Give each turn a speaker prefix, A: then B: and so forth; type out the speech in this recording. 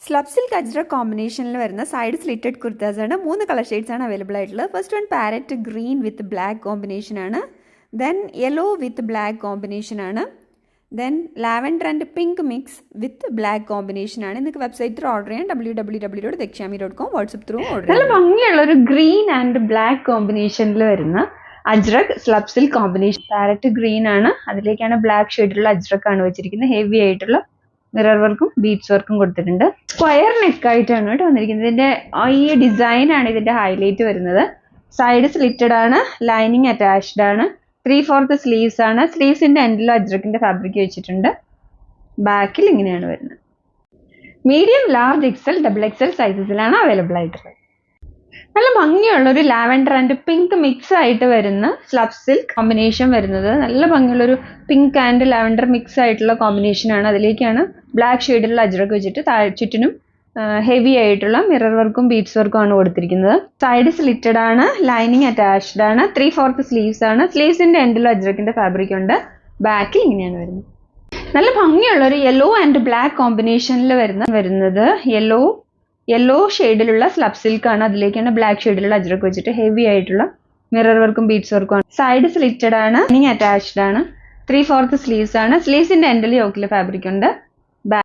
A: Slub silk ajrak കോമ്പിനേഷനിൽ വരുന്ന side slitted kurtas ആണ്. 3 കളർ ഷെയ്ഡ്സ് ആണ് അവൈലബിൾ ആയിട്ടുള്ളത്. First one parrot green with black combination ആണ്. Then yellow with black combination ആണ്. Then lavender and pink mix with black combination ആണ്. നിങ്ങൾക്ക് വെബ്സൈറ്റിൽ ഓർഡർ ചെയ്യാം. www.dekshami.com വാട്സ്ആപ്പ് ത്രൂ ഓർഡർ ചെയ്യാം. നല്ല ഭംഗിയുള്ള ഒരു ഗ്രീൻ ആൻഡ് ബ്ലാക്ക് കോമ്പിനേഷനിൽ വരുന്ന ajrak slub silk combination. Parrot green ആണ്, അതിലേക്കാണ് ബ്ലാക്ക് ഷെയ്ഡിലുള്ള അജ്രക് ആണ് വെച്ചിരിക്കുന്നത്. ഹെവി ആയിട്ടുള്ള മിറർ വർക്കും ബീഡ്സ് വർക്കും കൊടുത്തിട്ടുണ്ട്. സ്ക്വയർ നെക്ക് ആയിട്ടാണ് കേട്ടോ വന്നിരിക്കുന്നത്. ഇതിന്റെ ഈ ഡിസൈൻ ആണ് ഇതിന്റെ ഹൈലൈറ്റ് വരുന്നത്. സൈഡ് സ്ലിറ്റഡ് ആണ്, ലൈനിങ് അറ്റാച്ച്ഡ് ആണ്, 3/4 സ്ലീവ്സ് ആണ്. സ്ലീവ്സിന്റെ എൻഡിലും അജ്രക്കിന്റെ ഫാബ്രിക് വെച്ചിട്ടുണ്ട്. ബാക്കിൽ ഇങ്ങനെയാണ് വരുന്നത്. Medium, large, XL, double XL സൈസസിലാണ് അവൈലബിൾ ആയിട്ടുള്ളത്. നല്ല ഭംഗിയുള്ള ഒരു ലാവൻഡർ ആൻഡ് പിങ്ക് മിക്സ് ആയിട്ട് വരുന്ന സ്ലബ് സിൽക്ക് കോമ്പിനേഷൻ വരുന്നത്. നല്ല ഭംഗിയുള്ള ഒരു പിങ്ക് ആൻഡ് ലാവൻഡർ മിക്സ് ആയിട്ടുള്ള കോമ്പിനേഷൻ ആണ്. അതിലേക്കാണ് ബ്ലാക്ക് ഷെയ്ഡിലുള്ള അജ്രക് വെച്ചിട്ട് ചുറ്റിനും ഹെവി ആയിട്ടുള്ള മിറർ വർക്കും ബീഡ്സ് വർക്കും ആണ് കൊടുത്തിരിക്കുന്നത്. സൈഡ് സ്ലിറ്റഡ് ആണ്, ലൈനിങ് അറ്റാച്ച്ഡ് ആണ്, 3/4 സ്ലീവ്സ് ആണ്. സ്ലീവ്സിന്റെ എൻഡിലും അജ്രക്കിന്റെ ഫാബ്രിക് ഉണ്ട്. ബാക്കിൽ ഇങ്ങനെയാണ് വരുന്നത്. നല്ല ഭംഗിയുള്ള ഒരു യെല്ലോ ആൻഡ് ബ്ലാക്ക് കോമ്പിനേഷനിൽ വരുന്നത് യെല്ലോ ഷെയ്ഡിലുള്ള സ്ലബ് സിൽക്ക് ആണ്. അതിലേക്കാണ് ബ്ലാക്ക് ഷെയ്ഡിലുള്ള അജ്രക് വെച്ചിട്ട് ഹെവി ആയിട്ടുള്ള മിറർ വർക്കും ബീഡ്സ് വർക്കും ആണ്. സൈഡ് സ്ലിറ്റഡ് ആണ്, ലൈനിങ് അറ്റാച്ച്ഡ് ആണ്, 3/4 സ്ലീവ്സ് ആണ്. സ്ലീവ്സിന്റെ എൻഡിൽ യോക്കിലെ ഫാബ്രിക് ഉണ്ട്.